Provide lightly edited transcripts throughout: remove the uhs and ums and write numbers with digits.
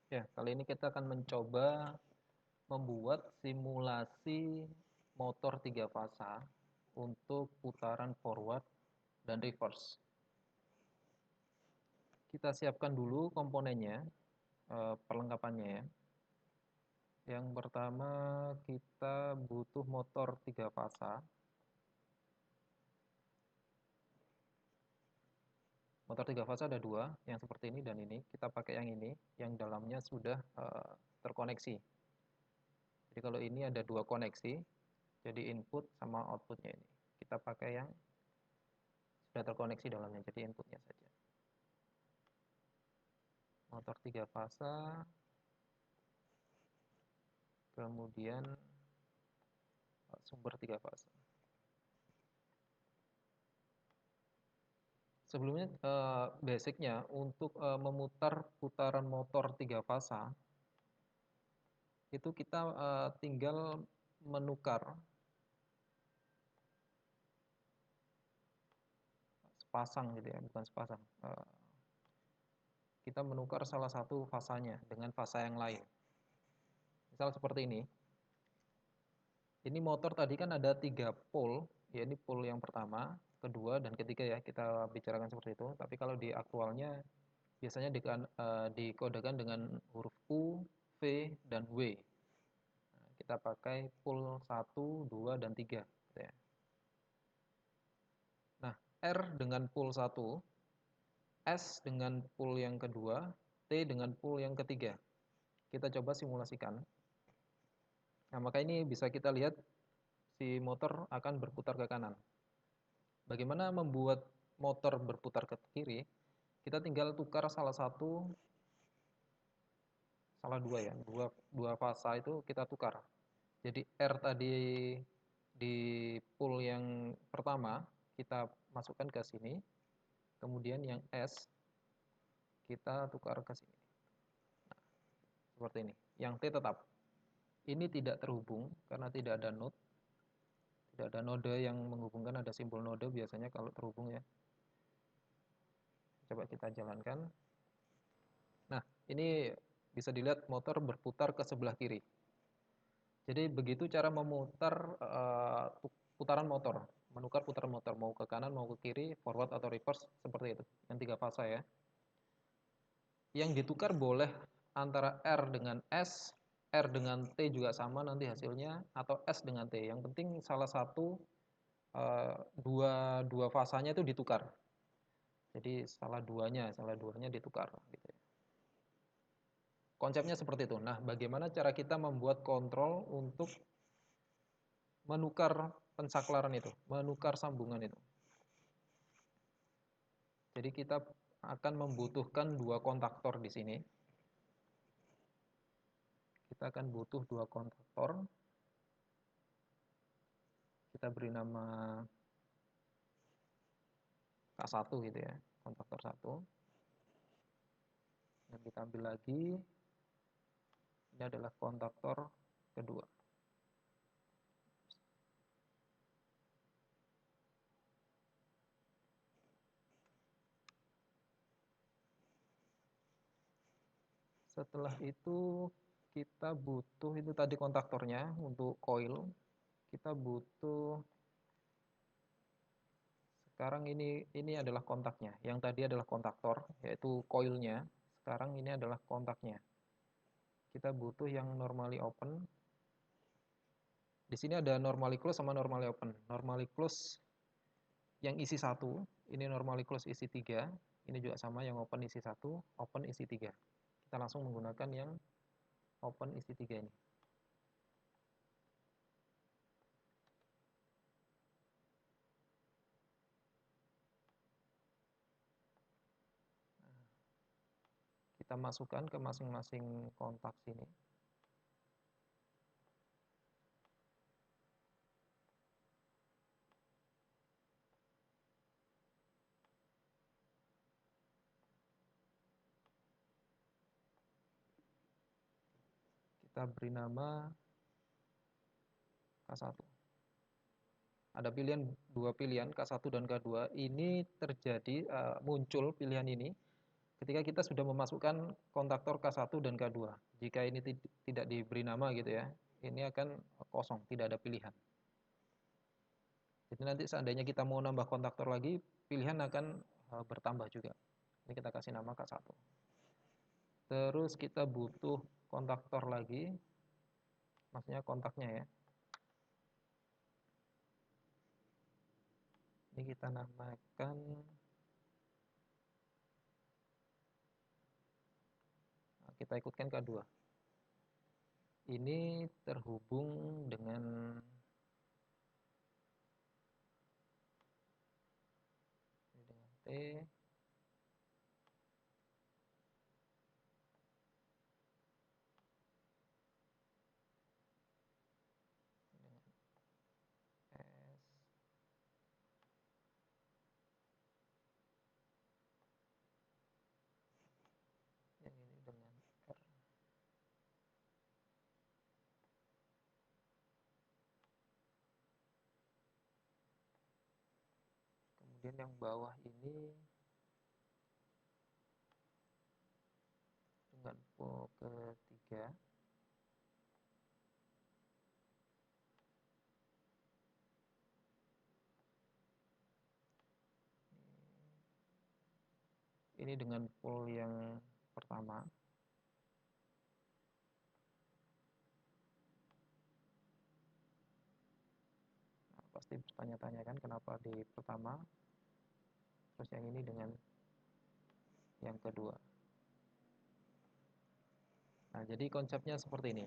Ya, kali ini kita akan mencoba membuat simulasi motor 3 fasa untuk putaran forward dan reverse. Kita siapkan dulu komponennya, perlengkapannya ya. Yang pertama kita butuh motor 3 fasa. Motor 3 fasa ada dua, yang seperti ini dan ini. Kita pakai yang ini, yang dalamnya sudah terkoneksi. Jadi kalau ini ada dua koneksi, jadi input sama outputnya ini. Kita pakai yang sudah terkoneksi dalamnya, jadi inputnya saja. Motor 3 fasa, kemudian sumber 3 fasa. Sebelumnya basicnya untuk memutar putaran motor 3 fasa itu kita tinggal menukar sepasang gitu ya, bukan sepasang. Kita menukar salah satu fasanya dengan fasa yang lain. Misal seperti ini. Ini motor tadi kan ada 3 pole, ya ini pole yang pertama, kedua dan ketiga ya, kita bicarakan seperti itu. Tapi kalau di aktualnya biasanya dikodekan dengan huruf U, V, dan W. Nah, kita pakai pole 1, 2, dan 3 gitu ya. Nah, R dengan pole 1, S dengan pole yang kedua, T dengan pole yang ketiga. Kita coba simulasikan. Nah, maka ini bisa kita lihat si motor akan berputar ke kanan. Bagaimana membuat motor berputar ke kiri? Kita tinggal tukar salah dua ya, dua fasa itu kita tukar. Jadi R tadi di pool yang pertama kita masukkan ke sini, kemudian yang S kita tukar ke sini. Seperti ini. Yang T tetap. Ini tidak terhubung karena tidak ada node. Tidak ada node yang menghubungkan, ada simbol node biasanya kalau terhubung ya. Coba kita jalankan. Nah, ini bisa dilihat motor berputar ke sebelah kiri. Jadi begitu cara memutar putaran motor, menukar putaran motor mau ke kanan mau ke kiri, forward atau reverse seperti itu. Yang 3 fasa ya. Yang ditukar boleh antara R dengan S, R dengan T juga sama nanti hasilnya, atau S dengan T. Yang penting salah satu dua fasanya itu ditukar. Jadi salah duanya ditukar. Gitu ya. Konsepnya seperti itu. Nah, bagaimana cara kita membuat kontrol untuk menukar pensaklaran itu, menukar sambungan itu. Jadi kita akan membutuhkan dua kontaktor di sini. Kita akan butuh dua kontaktor. Kita beri nama K1 gitu ya, kontaktor 1. Dan kita ambil lagi, ini adalah kontaktor kedua. Setelah itu kita butuh itu tadi kontaktornya untuk coil. Kita butuh sekarang ini adalah kontaknya. Yang tadi adalah kontaktor yaitu coilnya. Sekarang ini adalah kontaknya. Kita butuh yang normally open. Di sini ada normally close sama normally open. Normally close yang isi 1, ini normally close isi 3. Ini juga sama yang open isi 1, open isi 3. Kita langsung menggunakan yang open isi 3 ini. Kita masukkan ke masing-masing kontak sini. Kita beri nama K1. Ada dua pilihan K1 dan K2. Ini terjadi muncul pilihan ini Ketika kita sudah memasukkan kontaktor K1 dan K2, jika ini tidak diberi nama gitu ya, ini akan kosong, tidak ada pilihan. Jadi nanti seandainya kita mau nambah kontaktor lagi, pilihan akan bertambah juga. Ini kita kasih nama K1. Terus kita butuh kontaktor lagi, maksudnya kontaknya ya. Ini kita namakan, kita ikutkan K2. Ini terhubung dengan T. Yang ini dengan R. Kemudian yang bawah ini dengan pol ketiga. Ini dengan pol yang pertama. Nah, pasti bertanya-tanya kan kenapa di pertama, terus yang ini dengan yang kedua. Nah, jadi konsepnya seperti ini.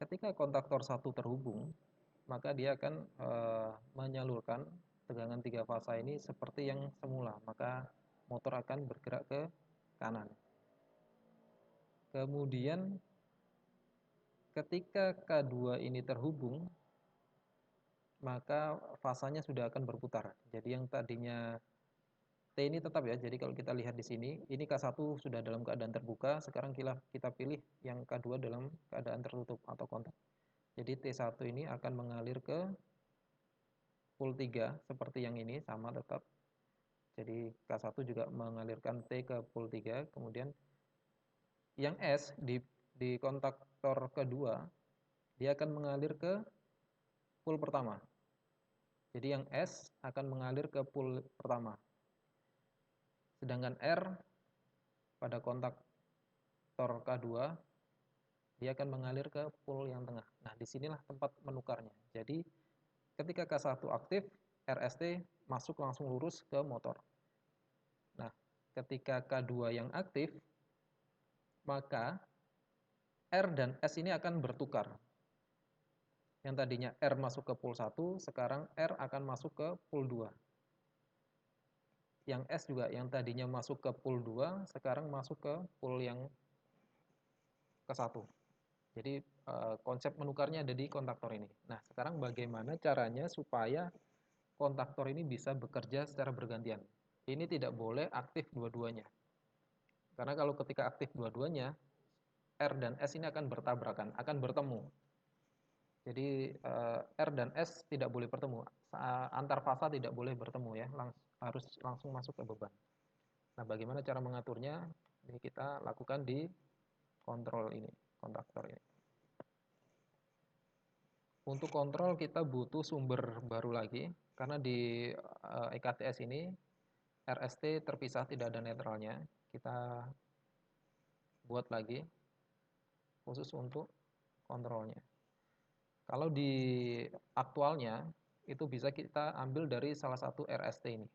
Ketika kontaktor satu terhubung, maka dia akan menyalurkan tegangan 3 fasa ini seperti yang semula, maka motor akan bergerak ke kanan. Kemudian ketika K2 ini terhubung, maka fasanya sudah akan berputar. Jadi yang tadinya T ini tetap ya, jadi kalau kita lihat di sini, ini K1 sudah dalam keadaan terbuka, sekarang kita pilih yang K2 dalam keadaan tertutup atau kontak. Jadi T1 ini akan mengalir ke pul 3 seperti yang ini, sama tetap. Jadi K1 juga mengalirkan T ke pul 3, kemudian yang S di kontaktor kedua, dia akan mengalir ke pul pertama. Jadi yang S akan mengalir ke pul pertama. Sedangkan R pada kontaktor K2, dia akan mengalir ke pul yang tengah. Nah, disinilah tempat menukarnya. Jadi ketika K1 aktif, RST masuk langsung lurus ke motor. Nah, ketika K2 yang aktif, maka R dan S ini akan bertukar. Yang tadinya R masuk ke pul 1, sekarang R akan masuk ke pul 2. Yang S juga yang tadinya masuk ke pul 2, sekarang masuk ke pul yang ke-1. Jadi konsep menukarnya ada di kontaktor ini. Nah, sekarang bagaimana caranya supaya kontaktor ini bisa bekerja secara bergantian? Ini tidak boleh aktif dua-duanya. Karena kalau ketika aktif dua-duanya, R dan S ini akan bertabrakan, akan bertemu. Jadi R dan S tidak boleh bertemu, antar fasa tidak boleh bertemu ya, harus langsung masuk ke beban. Nah, bagaimana cara mengaturnya? Ini kita lakukan di kontrol ini, kontaktor ini. Untuk kontrol kita butuh sumber baru lagi, karena di EKTS ini RST terpisah, tidak ada netralnya. Kita buat lagi khusus untuk kontrolnya. Kalau di aktualnya itu bisa kita ambil dari salah satu RST ini.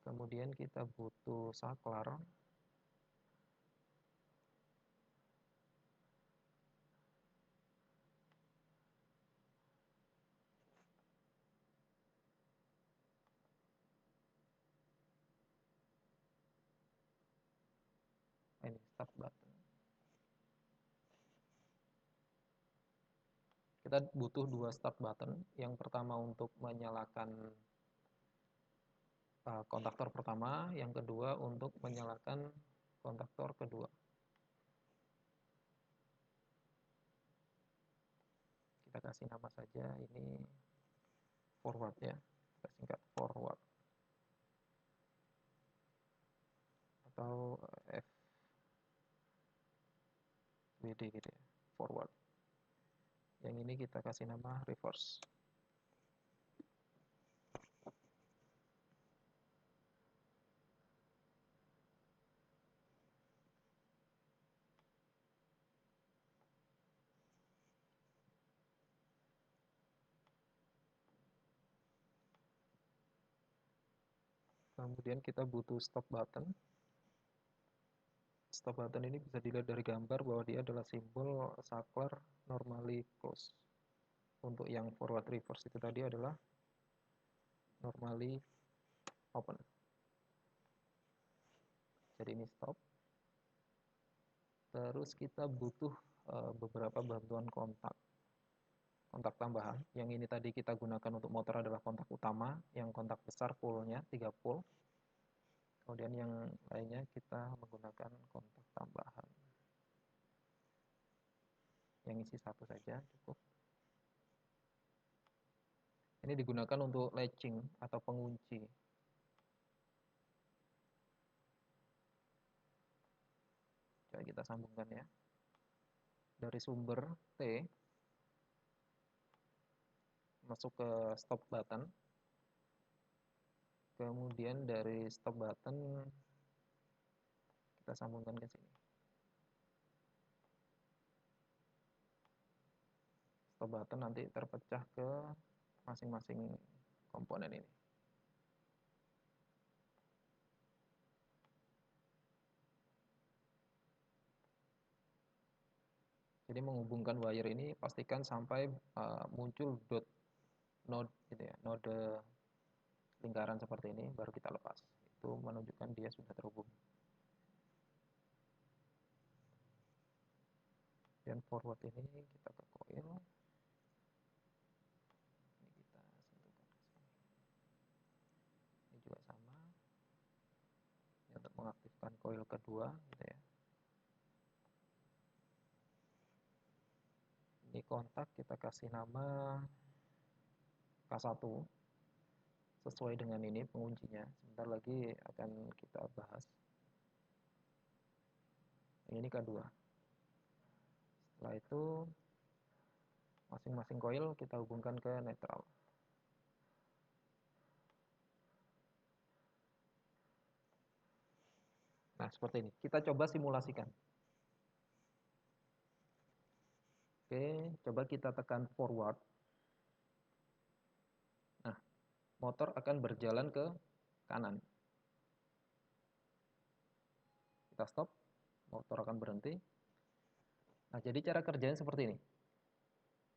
Kemudian kita butuh saklar. Ini start button. Kita butuh 2 start button. Yang pertama untuk menyalakan kontaktor pertama, yang kedua untuk menyalakan kontaktor kedua. kasih nama saja ini forward ya, kita singkat forward atau FWD gitu ya, forward. Yang ini kita kasih nama reverse. Kemudian kita butuh stop button. Stop button ini bisa dilihat dari gambar bahwa dia adalah simbol saklar normally close. Untuk yang forward reverse itu tadi adalah normally open. Jadi ini stop. Terus kita butuh beberapa bantuan kontak tambahan. Yang ini tadi kita gunakan untuk motor adalah kontak utama, yang kontak besar pole-nya 3 pole. Kemudian yang lainnya kita menggunakan kontak tambahan. Yang isi satu saja cukup. Ini digunakan untuk latching atau pengunci. Coba kita sambungkan ya. Dari sumber T masuk ke stop button. Kemudian dari stop button kita sambungkan ke sini. Stop button nanti terpecah ke masing-masing komponen ini. Jadi menghubungkan wire ini pastikan sampai muncul dot node gitu ya, node lingkaran seperti ini baru kita lepas. Itu menunjukkan dia sudah terhubung. Dan forward ini kita ke coil. Ini kita sentuhkan ke sini. Ini juga sama. Ini untuk mengaktifkan coil kedua gitu ya. Ini kontak kita kasih nama K1 sesuai dengan ini penguncinya. Sebentar lagi akan kita bahas. Ini K2. Setelah itu masing-masing coil kita hubungkan ke netral. Nah, seperti ini. Kita coba simulasikan. Oke, coba kita tekan forward. Nah, motor akan berjalan ke kanan. Kita stop, motor akan berhenti. Nah, jadi cara kerjanya seperti ini.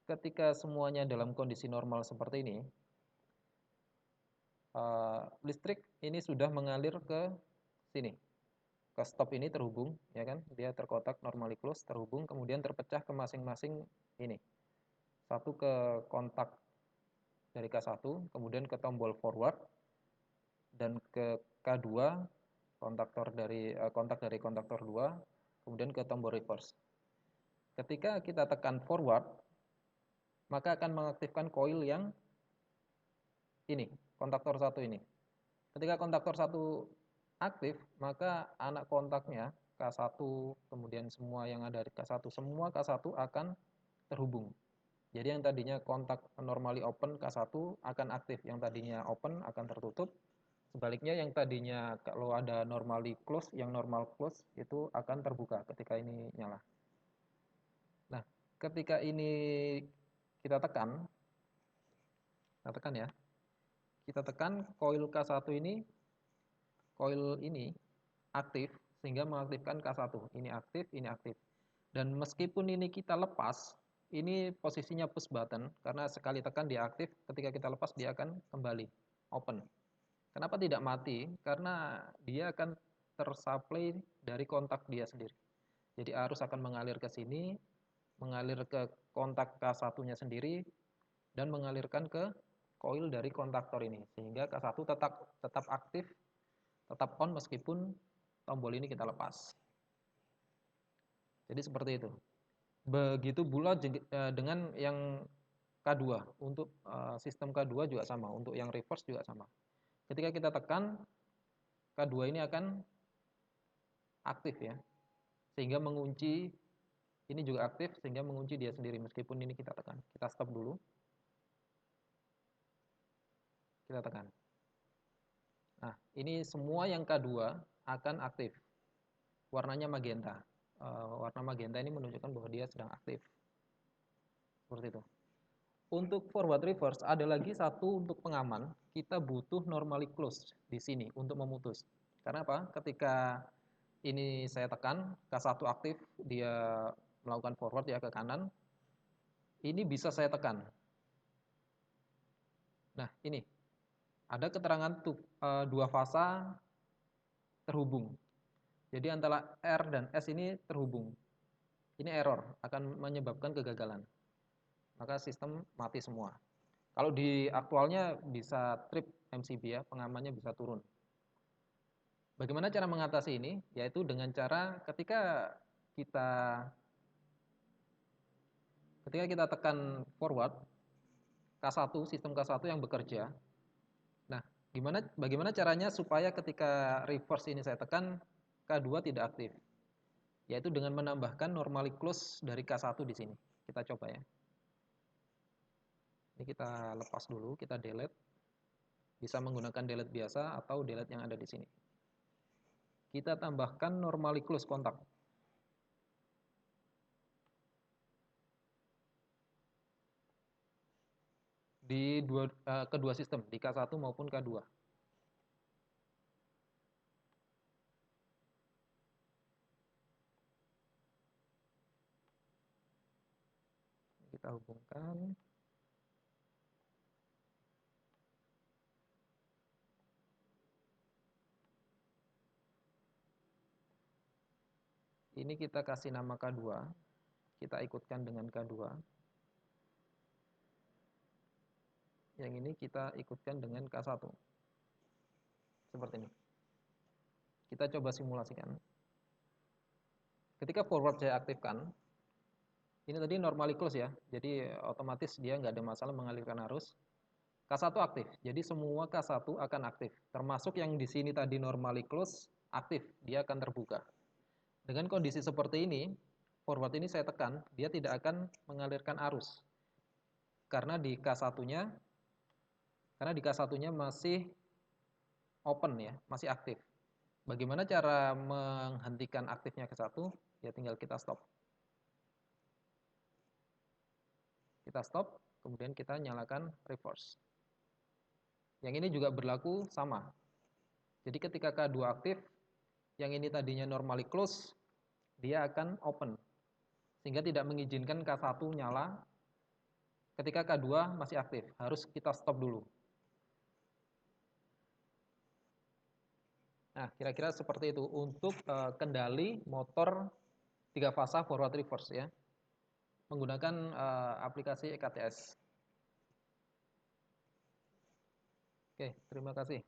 Ketika semuanya dalam kondisi normal seperti ini, listrik ini sudah mengalir ke sini. Ke stop ini terhubung, ya kan? Dia terkotak normally close, terhubung, kemudian terpecah ke masing-masing ini. Satu ke kontak dari K1, kemudian ke tombol forward, dan ke K2, kontak dari kontaktor 2, kemudian ke tombol reverse. Ketika kita tekan forward, maka akan mengaktifkan coil yang ini, kontaktor 1 ini. Ketika kontaktor 1 aktif, maka anak kontaknya K1, kemudian semua yang ada di K1, semua K1 akan terhubung. Jadi yang tadinya kontak normally open K1 akan aktif, yang tadinya open akan tertutup. Sebaliknya yang tadinya kalau ada normally close, yang normal close itu akan terbuka ketika ini nyala. Nah, ketika ini kita tekan ya. Kita tekan coil K1 ini, coil ini aktif sehingga mengaktifkan K1. Ini aktif, ini aktif. Dan meskipun ini kita lepas, ini posisinya push button karena sekali tekan dia aktif, ketika kita lepas dia akan kembali open. Kenapa tidak mati? Karena dia akan tersupply dari kontak dia sendiri. Jadi arus akan mengalir ke sini, mengalir ke kontak K1-nya sendiri dan mengalirkan ke coil dari kontaktor ini sehingga K1 tetap aktif, tetap on meskipun tombol ini kita lepas. Jadi seperti itu. Begitu pula dengan yang K2. Untuk sistem K2 juga sama, untuk yang reverse juga sama. Ketika kita tekan, K2 ini akan aktif ya, sehingga mengunci, ini juga aktif sehingga mengunci dia sendiri meskipun ini kita tekan. Kita stop dulu, kita tekan. Nah, ini semua yang K2 akan aktif. Warnanya magenta. Warna magenta ini menunjukkan bahwa dia sedang aktif. Seperti itu. Untuk forward reverse ada lagi satu untuk pengaman, kita butuh normally close di sini untuk memutus. Karena apa? Ketika ini saya tekan, K1 aktif, dia melakukan forward ya ke kanan. Ini bisa saya tekan. Nah, ini ada keterangan dua fasa terhubung. Jadi antara R dan S ini terhubung. Ini error, akan menyebabkan kegagalan. Maka sistem mati semua. Kalau di aktualnya bisa trip MCB ya, pengamannya bisa turun. Bagaimana cara mengatasi ini? Yaitu dengan cara kita ketika kita tekan forward K1, sistem K1 yang bekerja. Nah, bagaimana caranya supaya ketika reverse ini saya tekan K2 tidak aktif? Yaitu dengan menambahkan normally close dari K1 di sini. Kita coba ya. Ini kita lepas dulu, kita delete. Bisa menggunakan delete biasa atau delete yang ada di sini. Kita tambahkan normally close kontak. Di kedua sistem, di K1 maupun K2. Kita hubungkan. Ini kita kasih nama K2. Kita ikutkan dengan K2. Yang ini kita ikutkan dengan K1. Seperti ini. Kita coba simulasikan. Ketika forward saya aktifkan, ini tadi normally close ya. Jadi otomatis dia nggak ada masalah mengalirkan arus. K1 aktif. Jadi semua K1 akan aktif. Termasuk yang di sini tadi normally close, aktif. Dia akan terbuka. Dengan kondisi seperti ini, forward ini saya tekan, dia tidak akan mengalirkan arus. Karena di K1-nya masih open ya, masih aktif. Bagaimana cara menghentikan aktifnya K1? Ya tinggal kita stop. Kita stop, kemudian kita nyalakan reverse. Yang ini juga berlaku sama. Jadi ketika K2 aktif, yang ini tadinya normally close, dia akan open. Sehingga tidak mengizinkan K1 nyala ketika K2 masih aktif. Harus kita stop dulu. Nah, kira-kira seperti itu untuk kendali motor 3 fasa forward reverse ya. Menggunakan aplikasi EKTS. Oke, terima kasih.